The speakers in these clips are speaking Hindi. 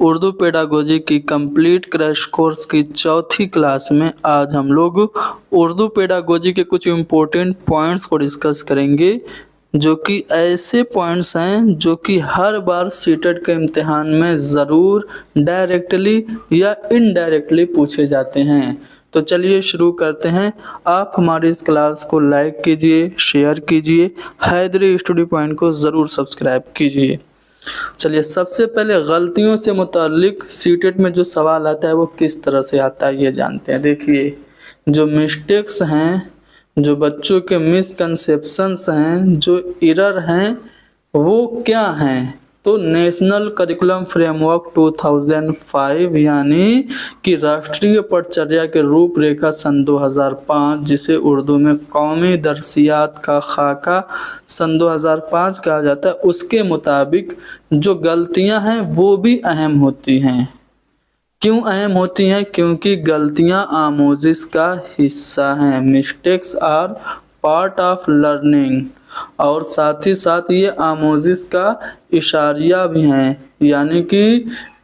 उर्दू पेडागोजी की कंप्लीट क्रैश कोर्स की चौथी क्लास में आज हम लोग उर्दू पेडागोजी के कुछ इम्पोर्टेंट पॉइंट्स को डिस्कस करेंगे, जो कि ऐसे पॉइंट्स हैं जो कि हर बार सीटेट के इम्तिहान में ज़रूर डायरेक्टली या इनडायरेक्टली पूछे जाते हैं। तो चलिए शुरू करते हैं। आप हमारी इस क्लास को लाइक कीजिए, शेयर कीजिए, हैदरी स्टडी पॉइंट को ज़रूर सब्सक्राइब कीजिए। चलिए, सबसे पहले गलतियों से मुतालिक सीटेट में जो सवाल आता है वो किस तरह से आता है ये जानते हैं। देखिए, जो मिस्टेक्स हैं, जो बच्चों के मिसकंसेप्शंस हैं, जो एरर हैं, वो क्या हैं? तो नेशनल करिकुलम फ्रेमवर्क 2005 यानी कि राष्ट्रीय पटचर्या के रूपरेखा सन 2005, जिसे उर्दू में कौमी दरसियात का खाका सन 2005 कहा जाता है, उसके मुताबिक जो गलतियां हैं वो भी अहम होती हैं। क्यों अहम होती हैं? क्योंकि गलतियां आमोजिश का हिस्सा हैं। Mistakes are part of learning. और साथ ही साथ ये आमोजिश का इशारिया भी हैं, यानी कि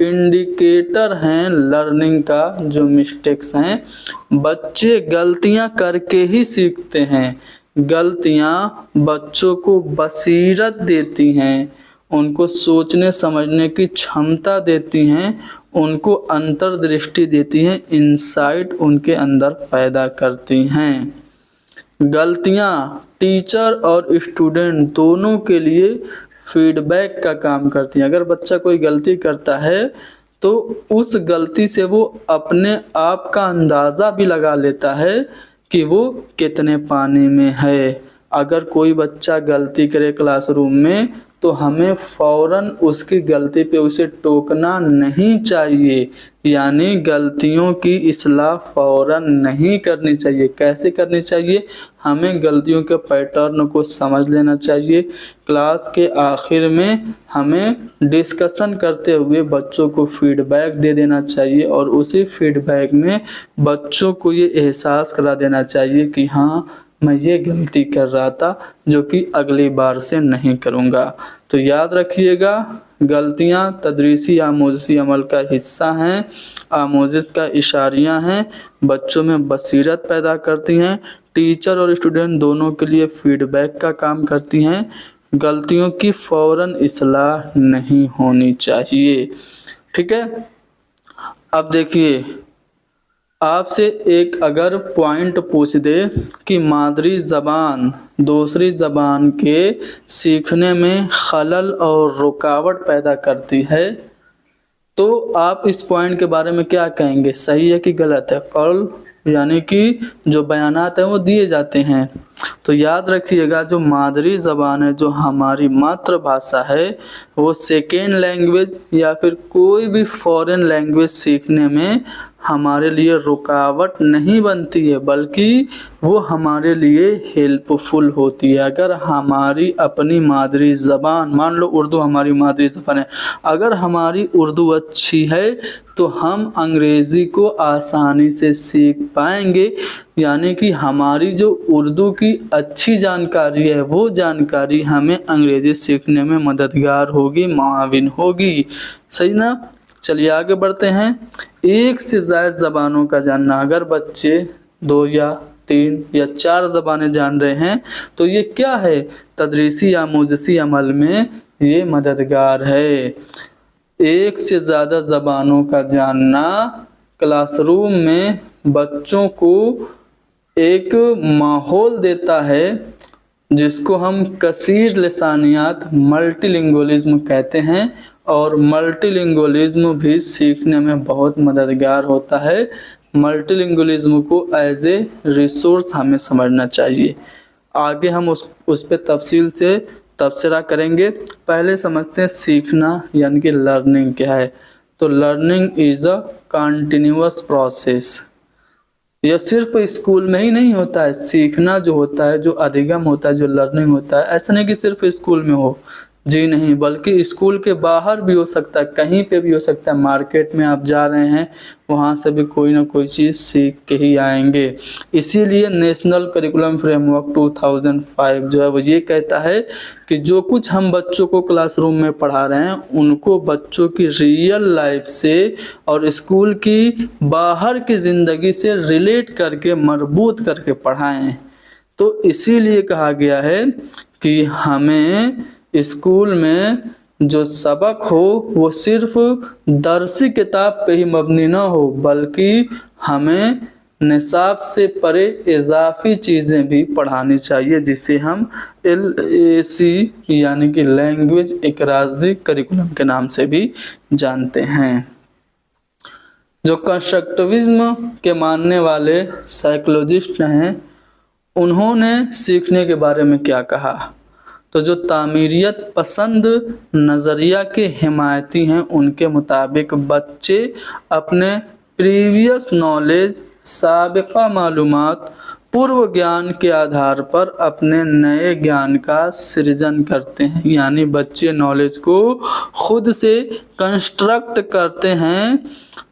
इंडिकेटर हैं लर्निंग का। जो मिस्टेक्स हैं, बच्चे गलतियां करके ही सीखते हैं। गलतियां बच्चों को बसीरत देती हैं, उनको सोचने समझने की क्षमता देती हैं, उनको अंतर्दृष्टि देती हैं, इंसाइट उनके अंदर पैदा करती हैं। गलतियां टीचर और स्टूडेंट दोनों के लिए फीडबैक का काम करती हैं। अगर बच्चा कोई गलती करता है तो उस गलती से वो अपने आप का अंदाज़ा भी लगा लेता है कि वो कितने पानी में है। अगर कोई बच्चा गलती करे क्लासरूम में तो हमें फ़ौरन उसकी गलती पे उसे टोकना नहीं चाहिए, यानी गलतियों की इस्लाह फ़ौरन नहीं करनी चाहिए। कैसे करनी चाहिए? हमें गलतियों के पैटर्न को समझ लेना चाहिए। क्लास के आखिर में हमें डिस्कशन करते हुए बच्चों को फीडबैक दे देना चाहिए और उसी फीडबैक में बच्चों को ये एहसास करा देना चाहिए कि हाँ, मैं ये गलती कर रहा था जो कि अगली बार से नहीं करूँगा। तो याद रखिएगा, गलतियाँ तदरीसी आमोज़ी अमल का हिस्सा हैं, आमोज़िश का इशारियाँ हैं, बच्चों में बसीरत पैदा करती हैं, टीचर और स्टूडेंट दोनों के लिए फीडबैक का काम करती हैं। गलतियों की फ़ौरन इस्लाह नहीं होनी चाहिए। ठीक है। अब देखिए, आपसे एक अगर पॉइंट पूछ दे कि मादरी ज़बान दूसरी ज़बान के सीखने में खलल और रुकावट पैदा करती है, तो आप इस पॉइंट के बारे में क्या कहेंगे? सही है कि गलत है? कौल यानी कि जो बयानात हैं वो दिए जाते हैं। तो याद रखिएगा, जो मादरी ज़बान है, जो हमारी मातृभाषा है, वो सेकेंड लैंग्वेज या फिर कोई भी फॉरेन लैंग्वेज सीखने में हमारे लिए रुकावट नहीं बनती है, बल्कि वो हमारे लिए हेल्पफुल होती है। अगर हमारी अपनी मादरी ज़बान, मान लो उर्दू हमारी मादरी ज़बान है, अगर हमारी उर्दू अच्छी है तो हम अंग्रेज़ी को आसानी से सीख पाएंगे। यानी कि हमारी जो उर्दू की अच्छी जानकारी है, वो जानकारी हमें अंग्रेज़ी सीखने में मददगार होगी, मुआविन होगी। सही ना? चलिए आगे बढ़ते हैं। एक से ज़्यादा ज़बानों का जानना, अगर बच्चे 2 या 3 या 4 ज़बानें जान रहे हैं तो ये क्या है? तदरीसी आमोज़ी अमल में ये मददगार है। एक से ज़्यादा ज़बानों का जानना क्लासरूम में बच्चों को एक माहौल देता है जिसको हम कसीर लिसानियात मल्टीलिंगुअलिज्म कहते हैं, और मल्टीलिंगुअलिज्म भी सीखने में बहुत मददगार होता है। मल्टीलिंगुअलिज्म को एज ए रिसोर्स हमें समझना चाहिए। आगे हम उस पे तफसील से तबसरा करेंगे। पहले समझते हैं सीखना यानी कि लर्निंग क्या है। तो learning is a continuous process. यह सिर्फ स्कूल में ही नहीं होता है। सीखना जो होता है, जो अधिगम होता है, जो लर्निंग होता है, ऐसा नहीं कि सिर्फ स्कूल में हो। जी नहीं, बल्कि स्कूल के बाहर भी हो सकता है, कहीं पे भी हो सकता है। मार्केट में आप जा रहे हैं, वहाँ से भी कोई ना कोई चीज़ सीख के ही आएंगे। इसीलिए नेशनल करिकुलम फ्रेमवर्क 2005 जो है वो ये कहता है कि जो कुछ हम बच्चों को क्लासरूम में पढ़ा रहे हैं उनको बच्चों की रियल लाइफ से और स्कूल की बाहर की ज़िंदगी से रिलेट करके मरबूत करके पढ़ाएं। तो इसीलिए कहा गया है कि हमें स्कूल में जो सबक हो वो सिर्फ दरसी किताब पे ही मबनी ना हो, बल्कि हमें निसाब से परे इजाफी चीज़ें भी पढ़ानी चाहिए, जिसे हम LAC यानी कि लैंग्वेज एकराज़ी करिकुलम के नाम से भी जानते हैं। जो कंस्ट्रक्टिविज्म के मानने वाले साइकोलॉजिस्ट हैं, उन्होंने सीखने के बारे में क्या कहा? तो जो तामीरियत पसंद नज़रिया के हिमायती हैं, उनके मुताबिक बच्चे अपने प्रीवियस नॉलेज, साबिका मालूमात, पूर्व ज्ञान के आधार पर अपने नए ज्ञान का सृजन करते हैं। यानी बच्चे नॉलेज को खुद से कंस्ट्रक्ट करते हैं,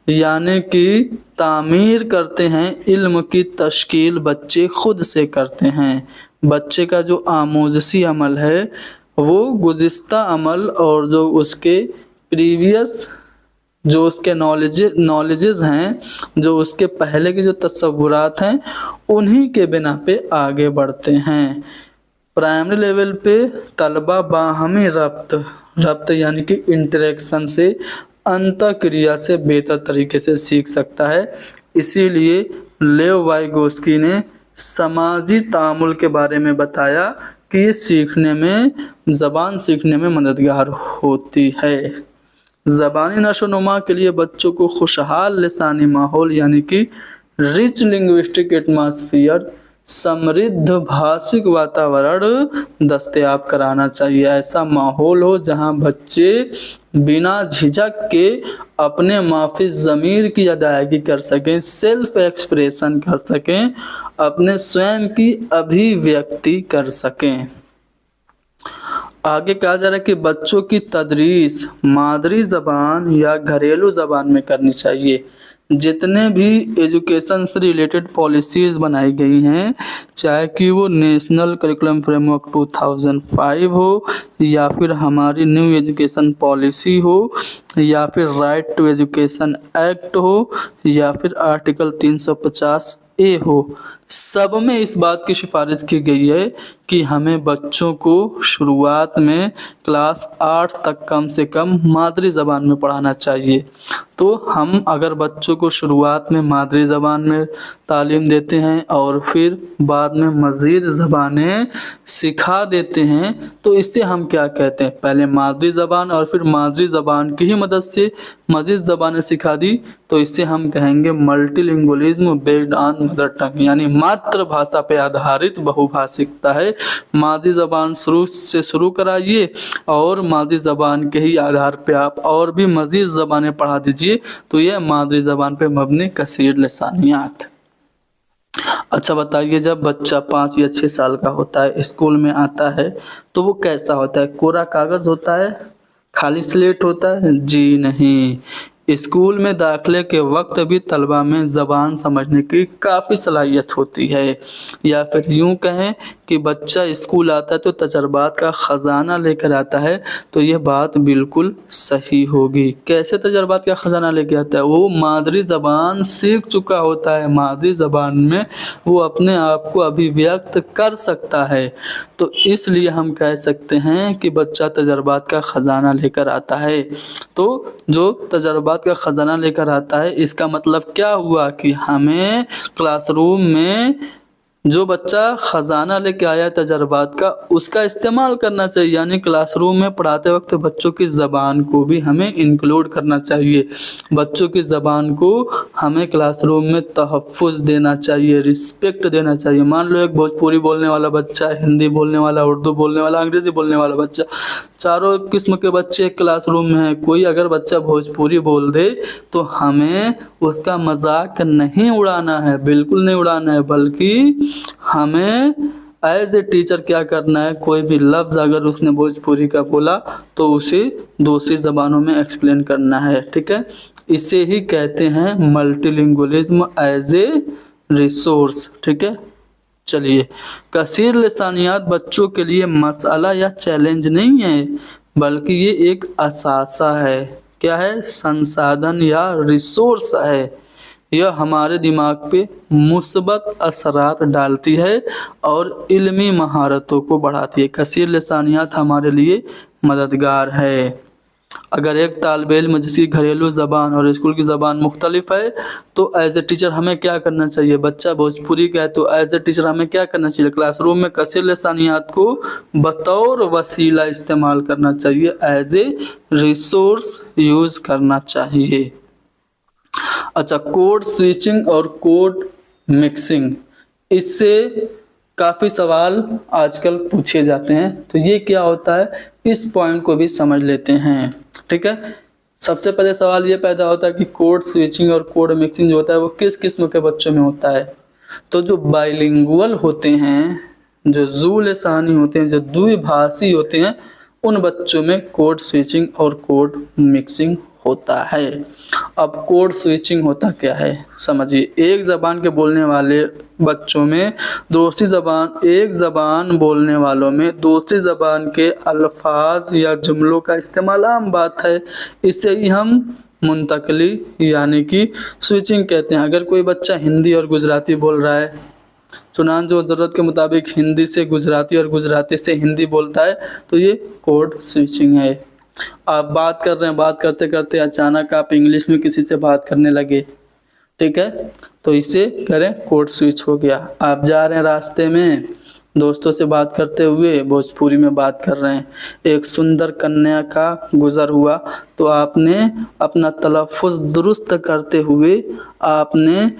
यानी कि तामीर करते हैं। इल्म की तश्कील बच्चे खुद से करते हैं। बच्चे का जो आमोज़ी अमल है वो गुज़िश्ता अमल और जो उसके प्रीवियस जो उसके नॉलेजेस हैं, जो उसके पहले के जो तसव्वुरात हैं, उन्हीं के बिना पे आगे बढ़ते हैं। प्राइमरी लेवल पे तलबा बाहमी रब्त यानी कि इंटरेक्शन से, अंतःक्रिया से बेहतर तरीके से सीख सकता है। इसीलिए लेव वाइगोस्की ने समाजी तामुल के बारे में बताया कि ये सीखने में, ज़बान सीखने में मददगार होती है। ज़बानी नशोनुमा के लिए बच्चों को खुशहाल लिसानी माहौल यानी कि रिच लिंग्विस्टिक एटमॉस्फेयर, समृद्ध भाषिक वातावरण दस्तयाब कराना चाहिए। ऐसा माहौल हो जहां बच्चे बिना झिझक के अपने माफी ज़मीर की अदायगी कर सकें, सेल्फ एक्सप्रेशन कर सकें, अपने स्वयं की अभिव्यक्ति कर सकें। आगे कहा जा रहा है कि बच्चों की तदरीस मादरी ज़बान या घरेलू ज़बान में करनी चाहिए। जितने भी एजुकेशन से रिलेटेड पॉलिसीज़ बनाई गई हैं, चाहे कि वो नेशनल करिकुलम फ्रेमवर्क 2005 हो, या फिर हमारी न्यू एजुकेशन पॉलिसी हो, या फिर राइट टू एजुकेशन एक्ट हो, या फिर आर्टिकल 350A हो, सब में इस बात की सिफारिश की गई है कि हमें बच्चों को शुरुआत में क्लास 8 तक कम से कम मादरी ज़बान में पढ़ाना चाहिए। तो हम अगर बच्चों को शुरुआत में मादरी ज़बान में तालीम देते हैं और फिर बाद में मज़ीद ज़बानें सिखा देते हैं, तो इससे हम क्या कहते हैं, पहले मादरी ज़बान और फिर मादरी ज़बान की ही मदद से मज़ीद ज़बानें सिखा दी, तो इससे हम कहेंगे multilingualism based on mother tongue, यानी मातृभाषा पे आधारित बहुभाषिकता है। मादरी ज़बान शुरू कराइए और मादरी ज़बान के ही आधार पे आप और भी मज़ीद ज़बानें पढ़ा दीजिए, तो यह मादरी ज़बान पे मबनी कसीर लिसानियात। अच्छा बताइए, जब बच्चा 5 या 6 साल का होता है, स्कूल में आता है, तो वो कैसा होता है? कोरा कागज़ होता है? खाली स्लेट होता है? जी नहीं। स्कूल में दाखिले के वक्त भी तलबा में ज़बान समझने की काफ़ी सलाहियत होती है, या फिर यूँ कहें कि बच्चा स्कूल आता है तो तजर्बात का ख़जाना लेकर आता है। तो यह बात बिल्कुल सही होगी। कैसे तजर्बात का ख़जाना लेकर आता है? वो मादरी ज़बान सीख चुका होता है, मादरी ज़बान में वो अपने आप को अभिव्यक्त कर सकता है। तो इसलिए हम कह सकते हैं कि बच्चा तजर्बात का ख़जाना लेकर आता है। तो जो तजर्बात का ख़जाना लेकर आता है, इसका मतलब क्या हुआ कि हमें क्लासरूम में जो बच्चा ख़जाना लेके आया तजर्बात का, उसका इस्तेमाल करना चाहिए। यानी क्लासरूम में पढ़ाते वक्त बच्चों की ज़बान को भी हमें इंक्लूड करना चाहिए। बच्चों की ज़बान को हमें क्लासरूम में तहफ़्फ़ुज़ देना चाहिए, रिस्पेक्ट देना चाहिए। मान लो एक भोजपुरी बोलने वाला बच्चा, हिंदी बोलने वाला, उर्दू बोलने वाला, अंग्रेज़ी बोलने वाला बच्चा, चारों किस्म के बच्चे क्लासरूम में हैं। कोई अगर बच्चा भोजपुरी बोल दे तो हमें उसका मजाक नहीं उड़ाना है, बिल्कुल नहीं उड़ाना है, बल्कि हमें एज ए टीचर क्या करना है, कोई भी लफ्ज़ अगर उसने भोजपुरी का बोला तो उसे दूसरी ज़बानों में एक्सप्लेन करना है, ठीक है। इसे ही कहते हैं मल्टीलिंगुअलिज्म एज ए रिसोर्स, ठीक है। चलिए, कसीर लिसानियात बच्चों के लिए मसला या चैलेंज नहीं है, बल्कि ये एक असासा है। क्या है? संसाधन या रिसोर्स है। यह हमारे दिमाग पे मुस्बत असरात डालती है और इल्मी महारतों को बढ़ाती है। कसीर लिसानियात हमारे लिए मददगार है। अगर एक तालिबे इल्म जिसकी घरेलू ज़बान और स्कूल की ज़बान मुख्तलिफ है तो एज ए टीचर हमें क्या करना चाहिए? बच्चा भोजपुरी का है तो एज ए टीचर हमें क्या करना चाहिए? क्लासरूम में कसीर लिसानियात को बतौर वसीला इस्तेमाल करना चाहिए, एज ए रिसोर्स यूज़ करना चाहिए। अच्छा, कोड स्विचिंग और कोड मिक्सिंग, इससे काफ़ी सवाल आजकल पूछे जाते हैं, तो ये क्या होता है इस पॉइंट को भी समझ लेते हैं, ठीक है। सबसे पहले सवाल ये पैदा होता है कि कोड स्विचिंग और कोड मिक्सिंग जो होता है वो किस किस्म के बच्चों में होता है। तो जो बाइलिंगुअल होते हैं, जो ज़ू लिसानी होते हैं, जो द्विभाषी होते हैं, उन बच्चों में कोड स्विचिंग और कोड मिक्सिंग होता है। अब कोड स्विचिंग होता क्या है समझिए। एक ज़बान के बोलने वाले बच्चों में एक ज़बान बोलने वालों में दूसरी ज़बान के अल्फाज या जुमलों का इस्तेमाल आम बात है। इससे ही हम मुंतकली यानी कि स्विचिंग कहते हैं। अगर कोई बच्चा हिंदी और गुजराती बोल रहा है, चुनान जो ज़रूरत के मुताबिक हिंदी से गुजराती और गुजराती से हिंदी बोलता है, तो ये कोड स्विचिंग है। आप बात कर रहे हैं, बात करते करते अचानक आप इंग्लिश में किसी से बात करने लगे, ठीक है, तो इसे करें कोड स्विच हो गया। आप जा रहे हैं रास्ते में, दोस्तों से बात करते हुए भोजपुरी में बात कर रहे हैं, एक सुंदर कन्या का गुजर हुआ तो आपने अपना तलफ़ुज़ दुरुस्त करते हुए आपने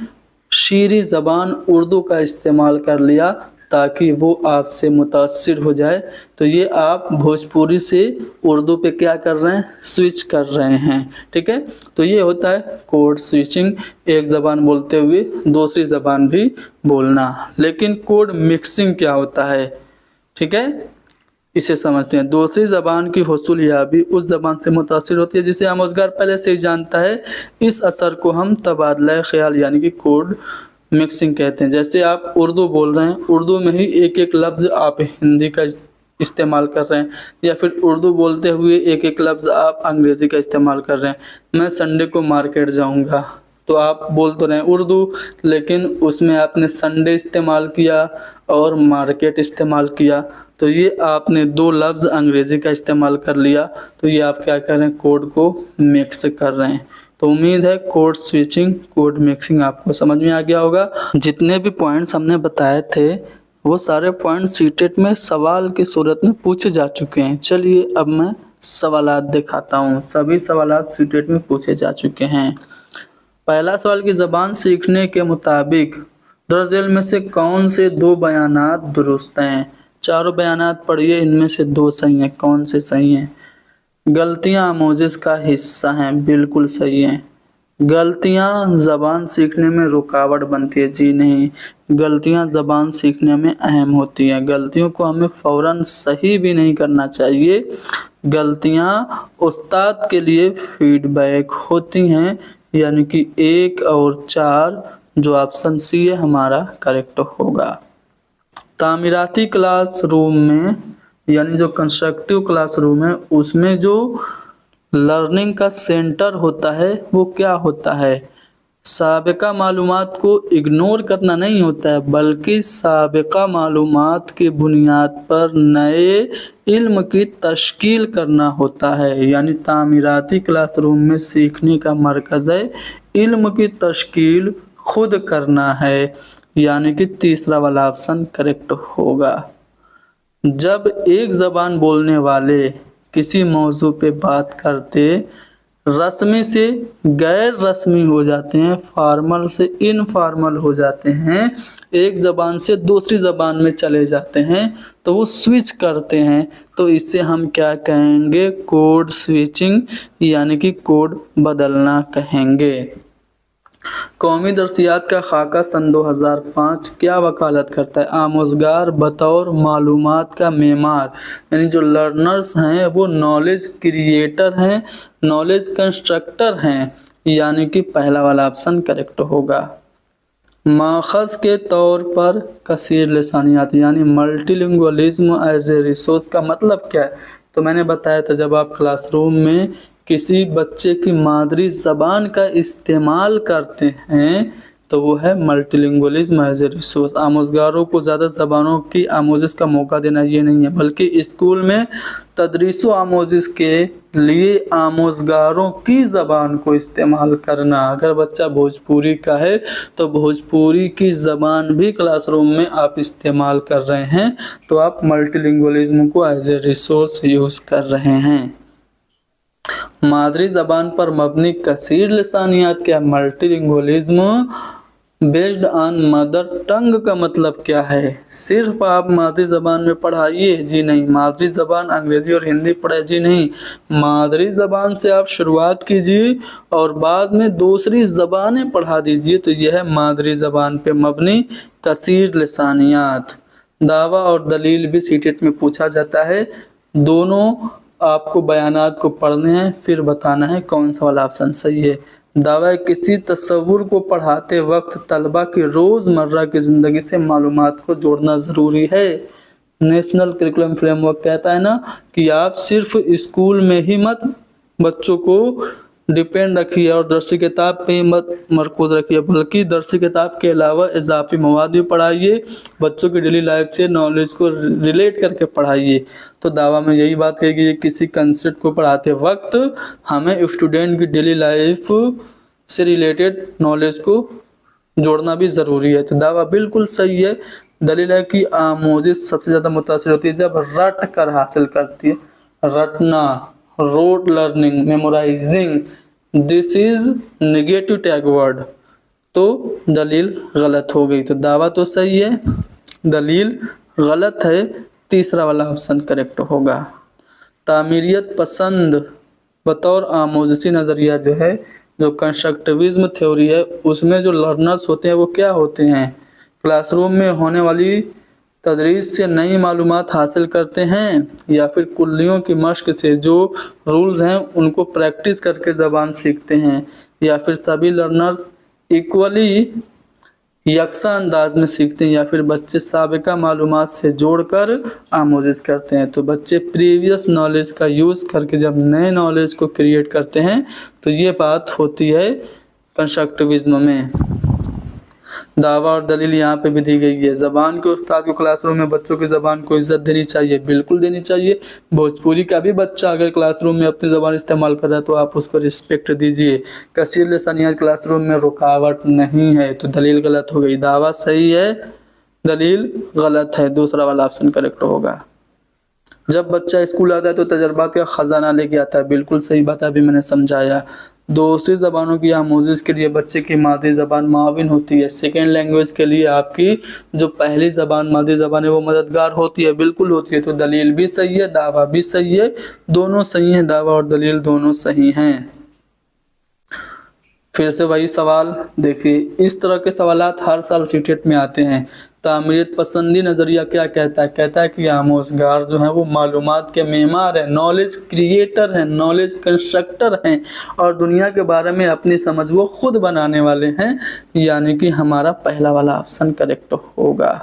शीरी ज़बान उर्दू का इस्तेमाल कर लिया ताकि वो आपसे मुतासिर हो जाए। तो ये आप भोजपुरी से उर्दू पे क्या कर रहे हैं? स्विच कर रहे हैं, ठीक है। तो ये होता है कोड स्विचिंग, एक ज़बान बोलते हुए दूसरी ज़बान भी बोलना। लेकिन कोड मिक्सिंग क्या होता है, ठीक है, इसे समझते हैं। दूसरी ज़बान की हुसूल-याबी उस ज़बान से मुतासिर होती है जिसे आमोज़गार पहले से ही जानता है। इस असर को हम तबादला ख़याल यानी कि कोड मिक्सिंग कहते हैं। जैसे आप उर्दू बोल रहे हैं, उर्दू में ही एक एक लफ्ज़ आप हिंदी का इस्तेमाल कर रहे हैं, या फिर उर्दू बोलते हुए एक एक लफ्ज़ आप अंग्रेज़ी का इस्तेमाल कर रहे हैं। मैं संडे को मार्केट जाऊंगा, तो आप बोल तो रहे हैं उर्दू, लेकिन उसमें आपने संडे इस्तेमाल किया और मार्केट इस्तेमाल किया, तो ये आपने दो लफ्ज़ अंग्रेज़ी का इस्तेमाल कर लिया। तो ये आप क्या कर रहे हैं? कोड को मिक्स कर रहे हैं। तो उम्मीद है कोड स्विचिंग कोड मिक्सिंग आपको समझ में आ गया होगा। जितने भी पॉइंट्स हमने बताए थे वो सारे पॉइंट सीटेट में सवाल की सूरत में पूछे जा चुके हैं। चलिए अब मैं सवालात दिखाता हूँ। सभी सवालात सीटेट में पूछे जा चुके हैं। पहला सवाल की ज़बान सीखने के मुताबिक दर्ज में से कौन से दो बयानात दुरुस्त हैं? चारों बयानात पढ़िए, इनमें से दो सही हैं। कौन से सही हैं? गलतियाँ आमोज़िश का हिस्सा हैं, बिल्कुल सही हैं। गलतियाँ ज़बान सीखने में रुकावट बनती है, जी नहीं। गलतियाँ ज़बान सीखने में अहम होती हैं। गलतियों को हमें फ़ौरन सही भी नहीं करना चाहिए। गलतियाँ उस्ताद के लिए फीडबैक होती हैं, यानी कि 1 और 4 जो ऑप्शन सी है हमारा करेक्ट होगा। तामीराती क्लासरूम में यानी जो कंस्ट्रक्टिव क्लासरूम है उसमें जो लर्निंग का सेंटर होता है वो क्या होता है? साबिका मालूमात को इग्नोर करना नहीं होता है, बल्कि साबिका मालूमात की बुनियाद पर नए इल्म की तश्कील करना होता है। यानी तामीराती क्लासरूम में सीखने का मरकज़ है इल्म की तश्कील खुद करना है, यानी कि तीसरा वाला ऑप्शन करेक्ट होगा। जब एक ज़बान बोलने वाले किसी मौजू पे बात करते रस्मी से गैर रस्मी हो जाते हैं, फॉर्मल से इनफॉर्मल हो जाते हैं, एक ज़बान से दूसरी ज़बान में चले जाते हैं, तो वो स्विच करते हैं, तो इससे हम क्या कहेंगे? कोड स्विचिंग यानी कि कोड बदलना कहेंगे। कौमी दर्सियात का खाका सन 2005 क्या वकालत करता है? आमोजगार बतौर मालूमात का मेमार, यानी जो लर्नर्स हैं वो नॉलेज क्रिएटर हैं, नॉलेज कंस्ट्रक्टर हैं, यानी कि पहला वाला ऑप्शन करेक्ट होगा। माखज़ के तौर पर कसीर लसानियात यानी मल्टीलिंगुअलिज्म एज ए रिसोर्स का मतलब क्या है? तो मैंने बताया था जब आप क्लासरूम में किसी बच्चे की मादरी ज़बान का इस्तेमाल करते हैं तो वो है मल्टीलिंगुअलिज्म एज ए रिसोर्स। आमोज़गारों को ज़्यादा ज़बानों की आमोज़िश का मौका देना ये नहीं है, बल्कि स्कूल में तदरीस व आमोज़िश के लिए आमोज़गारों की ज़बान को इस्तेमाल करना। अगर बच्चा भोजपुरी का है तो भोजपुरी की ज़बान भी क्लासरूम में आप इस्तेमाल कर रहे हैं, तो आप मल्टीलिंगुअलिज्म को एज ए रिसोर्स यूज़ कर रहे हैं। मादरी ज़बान पर मबनी कसीर लसानियात क्या? Multilingualism based on mother tongue का मतलब क्या है? सिर्फ आप मादरी ज़बान में पढ़ाइए? जी नहीं। मादरी ज़बान अंग्रेज़ी और हिंदी पढ़ाए? जी नहीं। मादरी ज़बान से आप शुरुआत कीजिए और बाद में दूसरी ज़बानें पढ़ा दीजिए, तो यह है मादरी ज़बान पे मबनी कसीर लसानियात। दावा और दलील भी सीटेट में पूछा जाता है। दोनों आपको बयानात को पढ़ने हैं, फिर बताना है कौन सा वाला ऑप्शन सही है। दावा किसी तस्वुर को पढ़ाते वक्त तलबा की रोज़मर्रा की ज़िंदगी से मालूमात को जोड़ना ज़रूरी है। नेशनल करिकुलम फ्रेमवर्क कहता है ना कि आप सिर्फ स्कूल में ही मत बच्चों को डिपेंड रखिए और दरसी किताब पे मत मरकूज रखिए, बल्कि दरसी किताब के अलावा इजाफी मवाद भी पढ़ाइए, बच्चों की डेली लाइफ से नॉलेज को रिलेट करके पढ़ाइए। तो दावा में यही बात कही कि किसी कंसेप्ट को पढ़ाते वक्त हमें स्टूडेंट की डेली लाइफ से रिलेटेड नॉलेज को जोड़ना भी ज़रूरी है। तो दावा बिल्कुल सही है। दलील है कि आमोज़िश सबसे ज़्यादा मुतासिर होती है जब रट कर हासिल करती है। रटना, rote learning, memorising, this is negative tag word, तो दलील गलत हो गई। तो दावा तो सही है, दलील गलत है, तीसरा वाला ऑप्शन करेक्ट होगा। तामीरियत पसंद बतौर आमोज़िशी नज़रिया जो है, जो कंस्ट्रक्टिविज्म थ्योरी है, उसमें जो लर्नर्स होते हैं वो क्या होते हैं? क्लासरूम में होने वाली तदरीस से नई मालूमात हासिल करते हैं, या फिर कुल्लियों की मश्क से जो रूल्स हैं उनको प्रैक्टिस करके ज़बान सीखते हैं, या फिर सभी लर्नर्स इक्वली यकसा अंदाज में सीखते हैं, या फिर बच्चे साबिका मालूमात से जोड़कर आमोज़िश करते हैं। तो बच्चे प्रीवियस नॉलेज का यूज़ करके जब नए नॉलेज को क्रिएट करते हैं तो ये बात होती है कंस्ट्रक्टिविज्म में। दावा और दलील यहाँ पे भी दी गई है। ज़बान के उस्ताद को क्लासरूम में बच्चों की ज़बान को इज्जत देनी चाहिए, बिल्कुल देनी चाहिए। भोजपुरी का भी बच्चा अगर क्लासरूम में अपनी ज़बान इस्तेमाल कर रहा है तो आप उसको रिस्पेक्ट दीजिए। कसीर लसानियात क्लासरूम में रुकावट नहीं है, तो दलील गलत हो गई। दावा सही है, दलील गलत है, दूसरा वाला ऑप्शन करेक्ट होगा। जब बच्चा स्कूल आता है तो तजर्बात का ख़जाना लेके आता है, बिल्कुल सही बात अभी मैंने समझाया। दूसरी ज़बानों की आमोज़िश के लिए बच्चे की मादरी ज़बान माविन होती है। सेकेंड लैंग्वेज के लिए आपकी जो पहली ज़बान मादरी ज़बान है वो मददगार होती है, बिल्कुल होती है। तो दलील भी सही है, दावा भी सही है, दोनों सही हैं, दावा और दलील दोनों सही हैं। फिर से वही सवाल देखिए, इस तरह के सवालात हर साल सीटेट में आते हैं। तामीरियत पसंदी नज़रिया क्या कहता है? कहता है कि आमोज़गार जो हैं वो मालूमात के मेमार हैं, नॉलेज क्रिएटर हैं, नॉलेज कंस्ट्रक्टर हैं, और दुनिया के बारे में अपनी समझ वो खुद बनाने वाले हैं, यानी कि हमारा पहला वाला ऑप्शन करेक्ट होगा।